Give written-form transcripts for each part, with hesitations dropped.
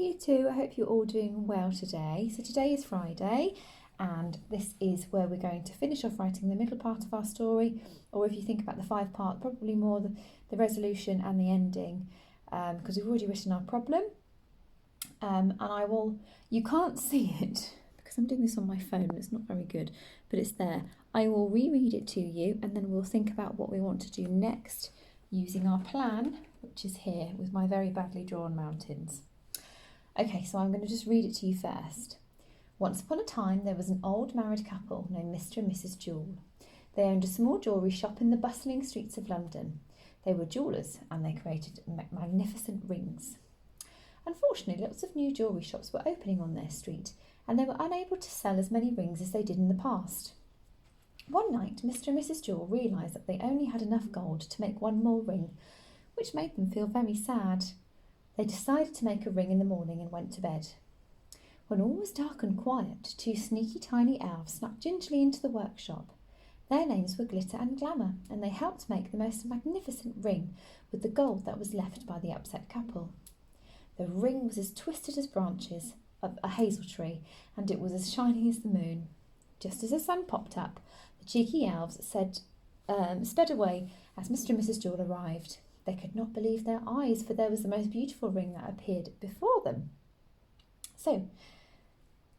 you too. I hope you're all doing well today. So today is Friday, and this is where we're going to finish off writing the middle part of our story, or if you think about the 5-part, probably more the resolution and the ending, because we've already written our problem. And you can't see it because I'm doing this on my phone, it's not very good, but it's there. I will reread it to you, and then we'll think about what we want to do next using our plan, which is here with my very badly drawn mountains. Okay, so I'm going to just read it to you first. Once upon a time, there was an old married couple named Mr. and Mrs. Jewell. They owned a small jewellery shop in the bustling streets of London. They were jewellers, and they created magnificent rings. Unfortunately, lots of new jewellery shops were opening on their street, and they were unable to sell as many rings as they did in the past. One night, Mr. and Mrs. Jewell realised that they only had enough gold to make one more ring, which made them feel very sad. They decided to make a ring in the morning and went to bed. When all was dark and quiet, 2 sneaky tiny elves snuck gingerly into the workshop. Their names were Glitter and Glamour, and they helped make the most magnificent ring with the gold that was left by the upset couple. The ring was as twisted as branches of a hazel tree, and it was as shiny as the moon. Just as the sun popped up, the cheeky elves sped away as Mr. and Mrs. Jewell arrived. They could not believe their eyes, for there was the most beautiful ring that appeared before them. So,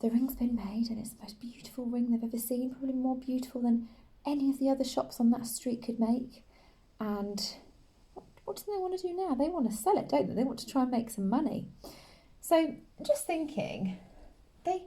the ring's been made, and it's the most beautiful ring they've ever seen, probably more beautiful than any of the other shops on that street could make. And what do they want to do now? They want to sell it, don't they? They want to try and make some money. So, just thinking, I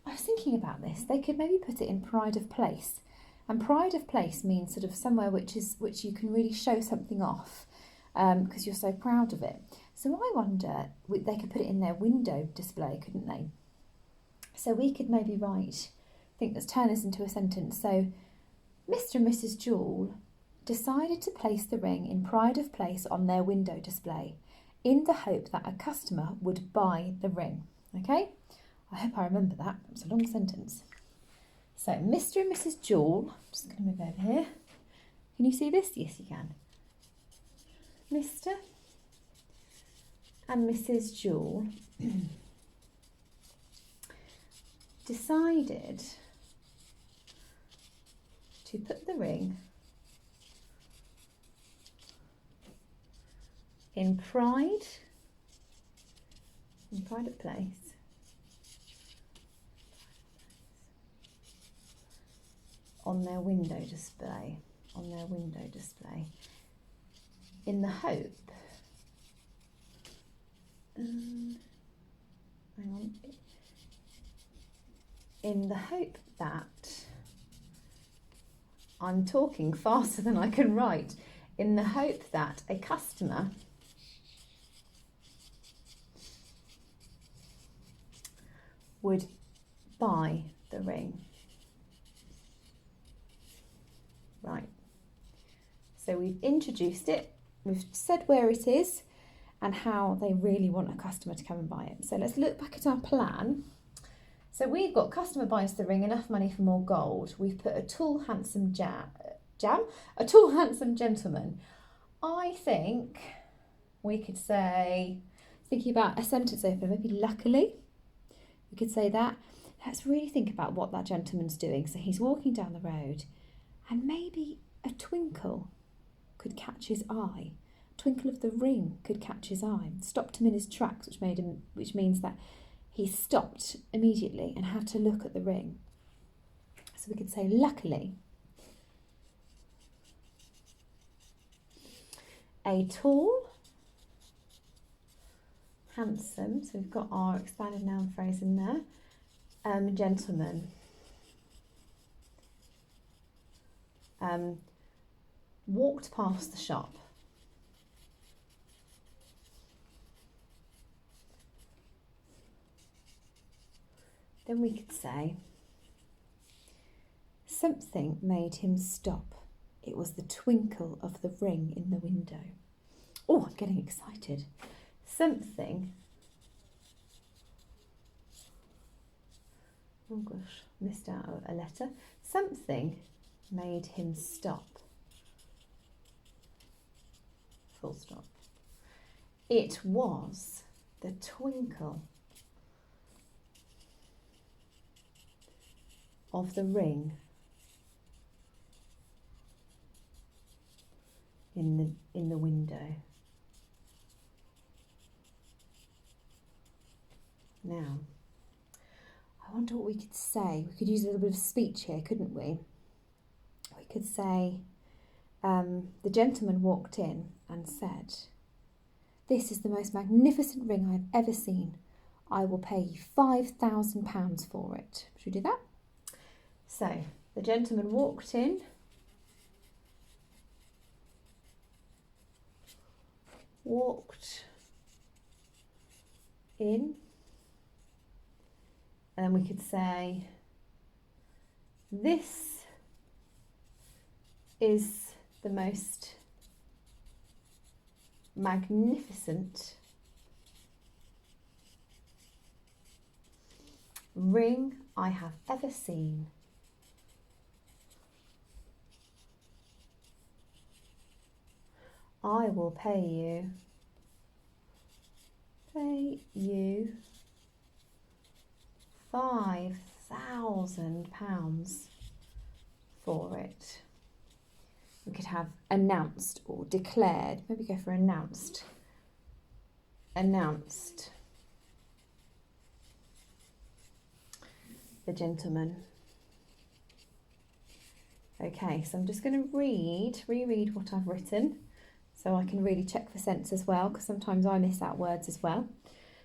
was thinking about this. They could maybe put it in pride of place. And pride of place means sort of somewhere which you can really show something off, because you're so proud of it. So I wonder, they could put it in their window display, couldn't they? So we could maybe let's turn this into a sentence. So Mr. and Mrs. Jewell decided to place the ring in pride of place on their window display, in the hope that a customer would buy the ring. Okay? I hope I remember that. It's a long sentence. So Mr. and Mrs. Jewell, I'm just going to move over here. Can you see this? Yes, you can. Mr. and Mrs. Jewell decided to put the ring in pride of place on their window display, in the hope, in the hope that, I'm talking faster than I can write, in the hope that a customer would buy the ring. Right, so we've introduced it, we've said where it is and how they really want a customer to come and buy it. So let's look back at our plan. So we've got customer buys the ring, enough money for more gold. We've put a tall, handsome a tall, handsome gentleman. I think we could say, thinking about a sentence opener, maybe luckily, we could say that. Let's really think about what that gentleman's doing. So he's walking down the road, and maybe a twinkle could catch his eye. Twinkle of the ring could catch his eye. Stopped him in his tracks, which means that he stopped immediately and had to look at the ring. So we could say, luckily, a tall, handsome, so we've got our expanded noun phrase in there, gentleman, walked past the shop. Then we could say, something made him stop. It was the twinkle of the ring in the window. Oh, I'm getting excited. Something, oh gosh, missed out a letter. Something made him stop. Full stop. It was the twinkle of the ring in the window. Now, I wonder what we could say. We could use a little bit of speech here, couldn't we? We could say, the gentleman walked in and said, "This is the most magnificent ring I've ever seen. I will pay you £5,000 for it." Should we do that? So, the gentleman walked in. And we could say, "This is the most magnificent ring I have ever seen. I will pay you £5,000 for it." We could have announced or declared. Maybe go for announced. Announced the gentleman. Okay, so I'm just going to reread what I've written so I can really check for sense as well, because sometimes I miss out words as well.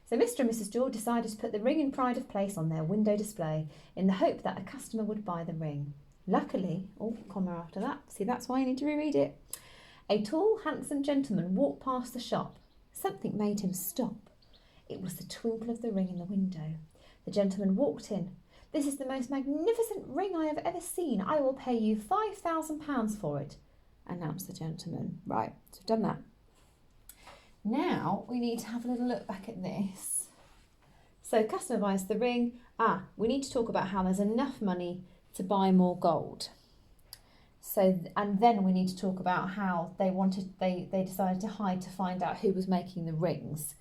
So Mr. and Mrs. Jewell decided to put the ring in pride of place on their window display in the hope that a customer would buy the ring. Luckily, comma after that, see, that's why I need to reread it. A tall, handsome gentleman walked past the shop. Something made him stop. It was the twinkle of the ring in the window. The gentleman walked in. "This is the most magnificent ring I have ever seen. I will pay you £5,000 for it," announced the gentleman. Right, so we've done that. Now we need to have a little look back at this. So customer buys the ring. We need to talk about how there's enough money to buy more gold. So, and then we need to talk about how they decided to hide to find out who was making the rings.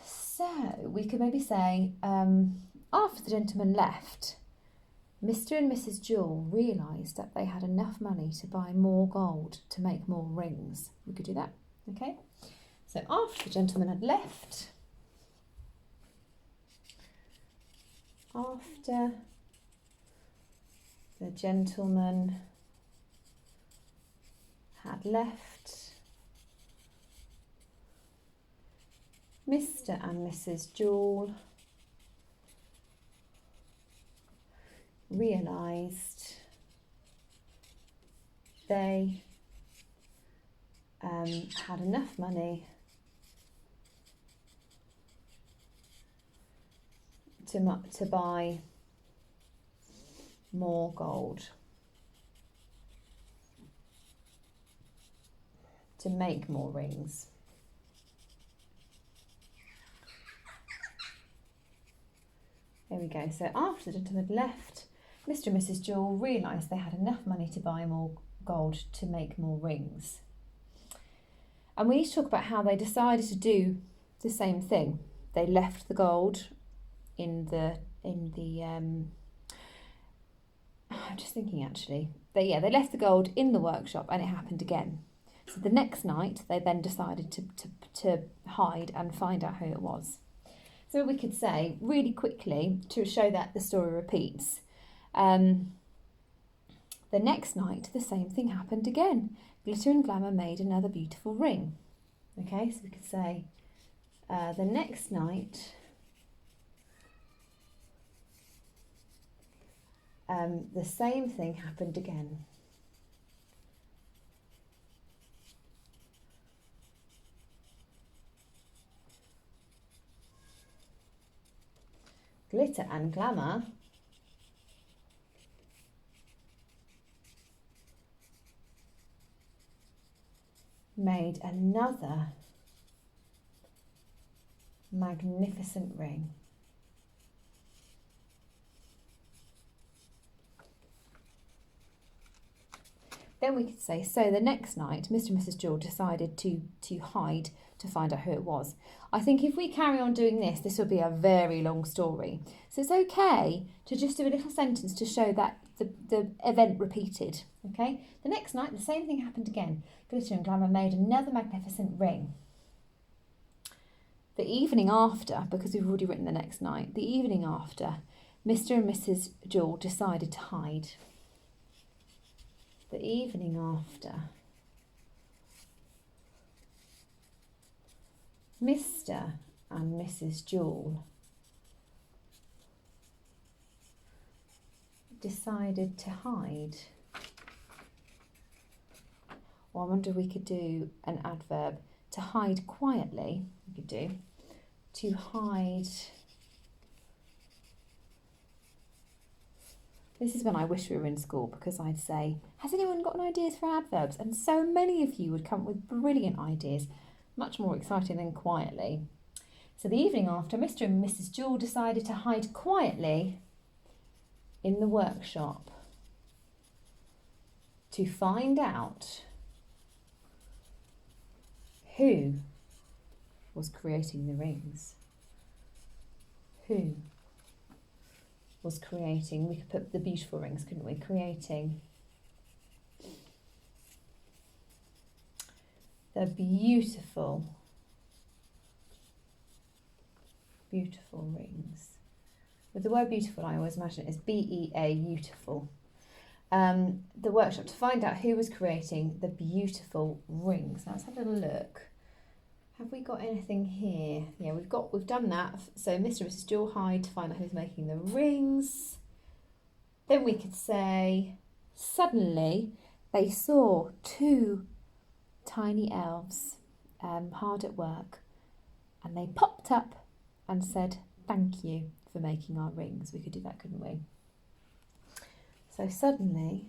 So we could maybe say, after the gentleman left, Mr. and Mrs. Jewell realised that they had enough money to buy more gold to make more rings. We could do that, okay? So after the gentleman had left, Mr. and Mrs. Jewell realised they had enough money to buy more gold, to make more rings. There we go. So after the gentleman left, Mr. and Mrs. Jewell realised they had enough money to buy more gold to make more rings. And we need to talk about how they decided to do the same thing. They left the gold in the I'm just thinking actually. They left the gold in the workshop, and it happened again. So the next night they then decided to hide and find out who it was. So we could say really quickly to show that the story repeats. The next night the same thing happened again. Glitter and Glamour made another beautiful ring. Okay, so we could say the next night the same thing happened again. Glitter and Glamour made another magnificent ring. Then we could say, so the next night, Mr. and Mrs. Jewell decided to hide to find out who it was. I think if we carry on doing this, this will be a very long story. So it's okay to just do a little sentence to show that the event repeated. Okay. The next night, the same thing happened again. Glitter and Glamour made another magnificent ring. The evening after, because we've already written the next night, the evening after, Mr. and Mrs. Jewell decided to hide. The evening after, Mr. and Mrs. Jewell decided to hide. Or I wonder if we could do an adverb. To hide quietly, we could do. To hide. This is when I wish we were in school, because I'd say, has anyone got ideas for adverbs? And so many of you would come up with brilliant ideas, much more exciting than quietly. So the evening after, Mr. and Mrs. Jewell decided to hide quietly in the workshop to find out who was creating the rings. Who was creating, we could put the beautiful rings, couldn't we? Creating the beautiful rings. With the word beautiful, I always imagine it as B-E-A, beautiful. The workshop to find out who was creating the beautiful rings. Now let's have a little look. Have we got anything here? Yeah, we've done that. So Mr. and Mrs. Jewell hide to find out who's making the rings. Then we could say, suddenly they saw two tiny elves hard at work, and they popped up and said, thank you for making our rings. We could do that, couldn't we? So suddenly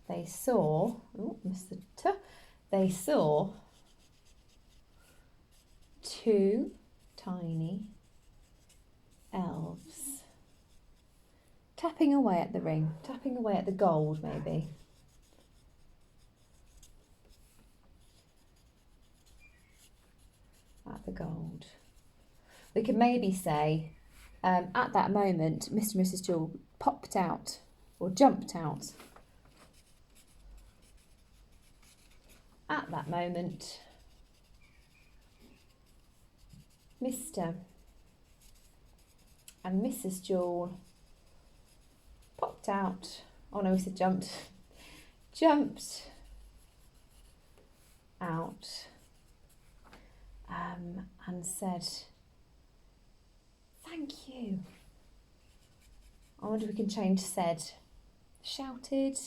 they saw, they saw two tiny elves tapping away at the ring, tapping away at the gold maybe. At the gold. We could maybe say, at that moment, Mr. and Mrs. Jewell popped out or jumped out. At that moment, Mr. and Mrs. Jewell popped out. Oh no, we said jumped. Jumped out and said, thank you. I wonder if we can change said. Shouted,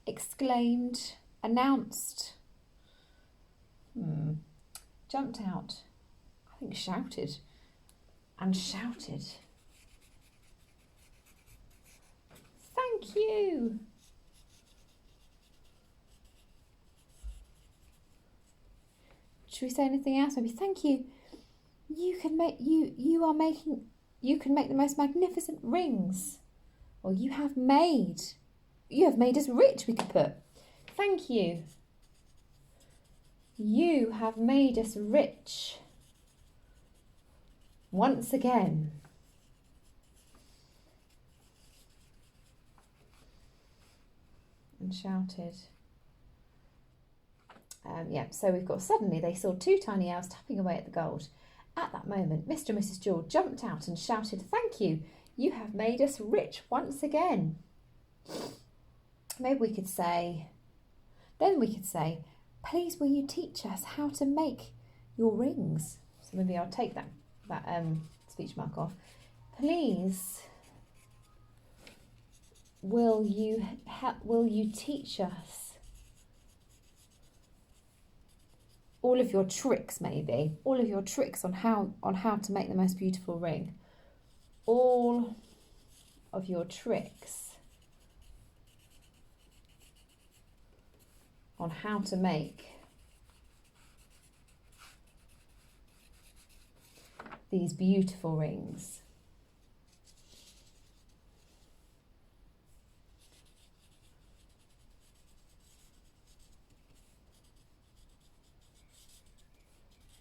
exclaimed, announced. Jumped out. I think shouted and shouted. Thank you. Should we say anything else? Maybe thank you. You can make the most magnificent rings. Or you have made us rich, we could put. Thank you. You have made us rich. Once again. And shouted. So we've got suddenly they saw two tiny elves tapping away at the gold. At that moment, Mr. and Mrs. Jewell jumped out and shouted, thank you. You have made us rich once again. Maybe we could say, please will you teach us how to make your rings? So maybe I'll take that speech mark off. Please will you teach us all of your tricks, maybe all of your tricks on how to make the most beautiful ring. All of your tricks on how to make these beautiful rings.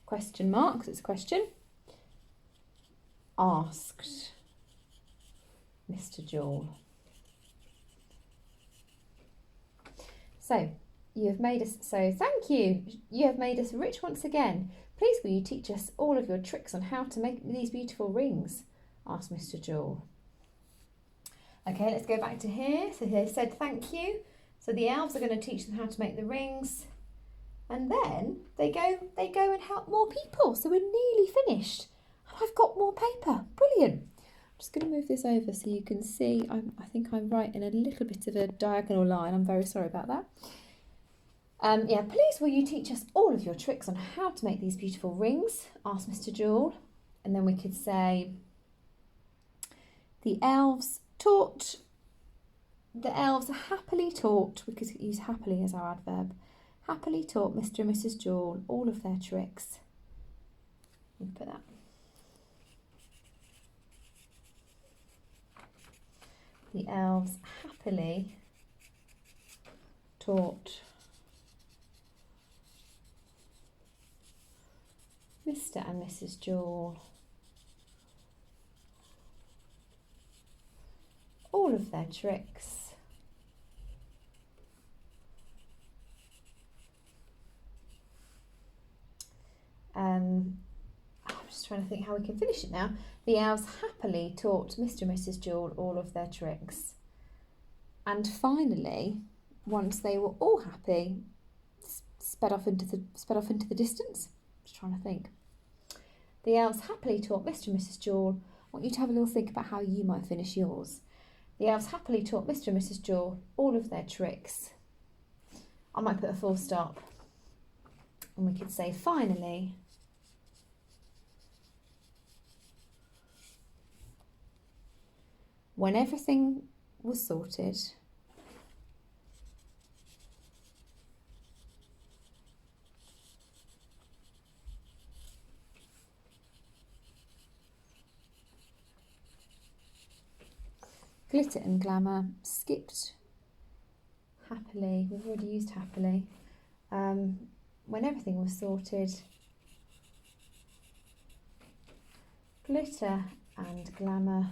question mark, 'cause it's a question, asked Mr. Jewel. So you have made us, so thank you. You have made us rich once again. Please will you teach us all of your tricks on how to make these beautiful rings? Asked Mr. Jewel. Okay, let's go back to here. So they said thank you. So the elves are going to teach them how to make the rings. And then they go and help more people. So we're nearly finished. And I've got more paper. Brilliant. I'm just going to move this over so you can see. I think I'm writing a little bit of a diagonal line. I'm very sorry about that. Yeah, please will you teach us all of your tricks on how to make these beautiful rings? Asked Mr. Jewel. And then we could say, the elves happily taught, we could use happily as our adverb, happily taught Mr. and Mrs. Jewel all of their tricks. You put that. The elves happily taught Mr. and Mrs. Jewel all of their tricks. I'm just trying to think how we can finish it now. The elves happily taught Mr. and Mrs. Jewel all of their tricks. And finally, once they were all happy, sped off into the distance. Just trying to think. The elves happily taught Mr. and Mrs. Jewel. I want you to have a little think about how you might finish yours. The elves happily taught Mr. and Mrs. Jewel all of their tricks. I might put a full stop. And we could say, finally, when everything was sorted, Glitter and Glamour skipped happily. We've already used happily. When everything was sorted, Glitter and Glamour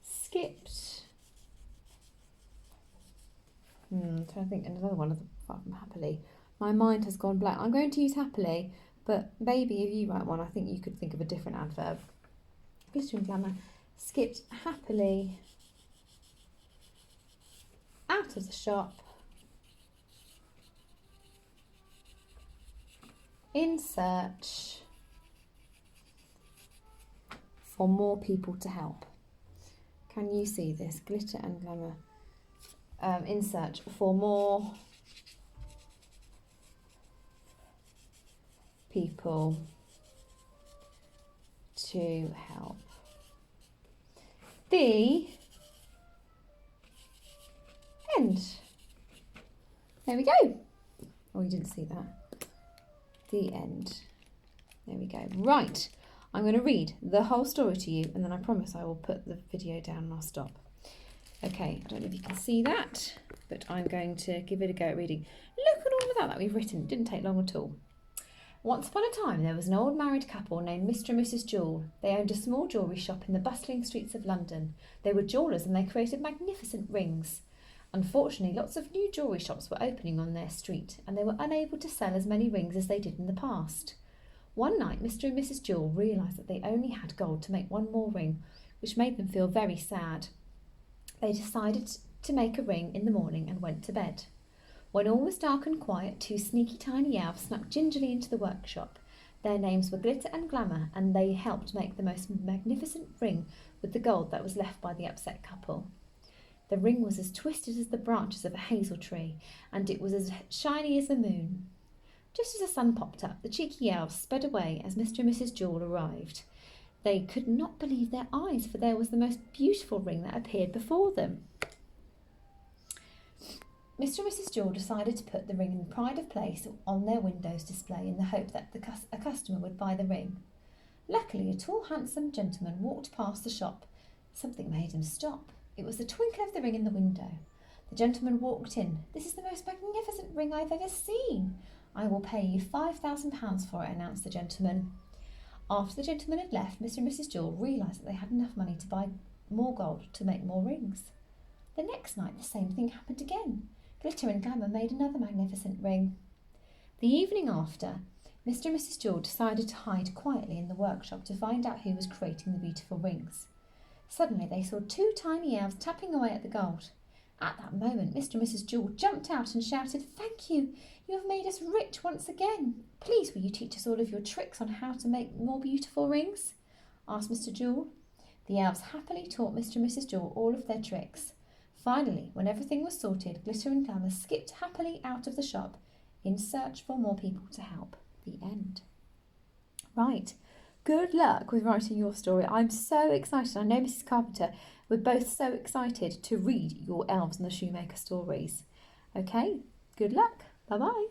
skipped. I'm trying to think another one apart from happily. My mind has gone blank. I'm going to use happily, but maybe if you write one, I think you could think of a different adverb. Glitter and Glamour skipped happily out of the shop in search for more people to help. Can you see this? Glitter and Glamour in search for more people to help. The end. There we go. Oh, you didn't see that. The end. There we go. Right. I'm going to read the whole story to you and then I promise I will put the video down and I'll stop. Okay, I don't know if you can see that, but I'm going to give it a go at reading. Look at all of that we've written. It didn't take long at all. Once upon a time there was an old married couple named Mr. and Mrs. Jewel. They owned a small jewellery shop in the bustling streets of London. They were jewellers and they created magnificent rings. Unfortunately, lots of new jewellery shops were opening on their street and they were unable to sell as many rings as they did in the past. One night, Mr. and Mrs. Jewel realised that they only had gold to make one more ring, which made them feel very sad. They decided to make a ring in the morning and went to bed. When all was dark and quiet, two sneaky tiny elves snuck gingerly into the workshop. Their names were Glitter and Glamour, and they helped make the most magnificent ring with the gold that was left by the upset couple. The ring was as twisted as the branches of a hazel tree, and it was as shiny as the moon. Just as the sun popped up, the cheeky elves sped away as Mr. and Mrs. Jewel arrived. They could not believe their eyes, for there was the most beautiful ring that appeared before them. Mr. and Mrs. Jewel decided to put the ring in pride of place on their windows display in the hope that a customer would buy the ring. Luckily, a tall, handsome gentleman walked past the shop. Something made him stop. It was the twinkle of the ring in the window. The gentleman walked in. "This is the most magnificent ring I've ever seen. I will pay you £5,000 for it," announced the gentleman. After the gentleman had left, Mr. and Mrs. Jewell realised that they had enough money to buy more gold to make more rings. The next night the same thing happened again. Glitter and Glamour made another magnificent ring. The evening after, Mr. and Mrs. Jewell decided to hide quietly in the workshop to find out who was creating the beautiful rings. Suddenly they saw 2 tiny elves tapping away at the gold. At that moment, Mr. and Mrs. Jewell jumped out and shouted, "Thank you! You have made us rich once again. Please will you teach us all of your tricks on how to make more beautiful rings?" asked Mr. Jewell. The elves happily taught Mr. and Mrs. Jewell all of their tricks. Finally, when everything was sorted, Glitter and Glamour skipped happily out of the shop in search for more people to help. The end. Right. Good luck with writing your story. I'm so excited. I know Mrs. Carpenter, we're both so excited to read your Elves and the Shoemaker stories. Okay, good luck. Bye-bye.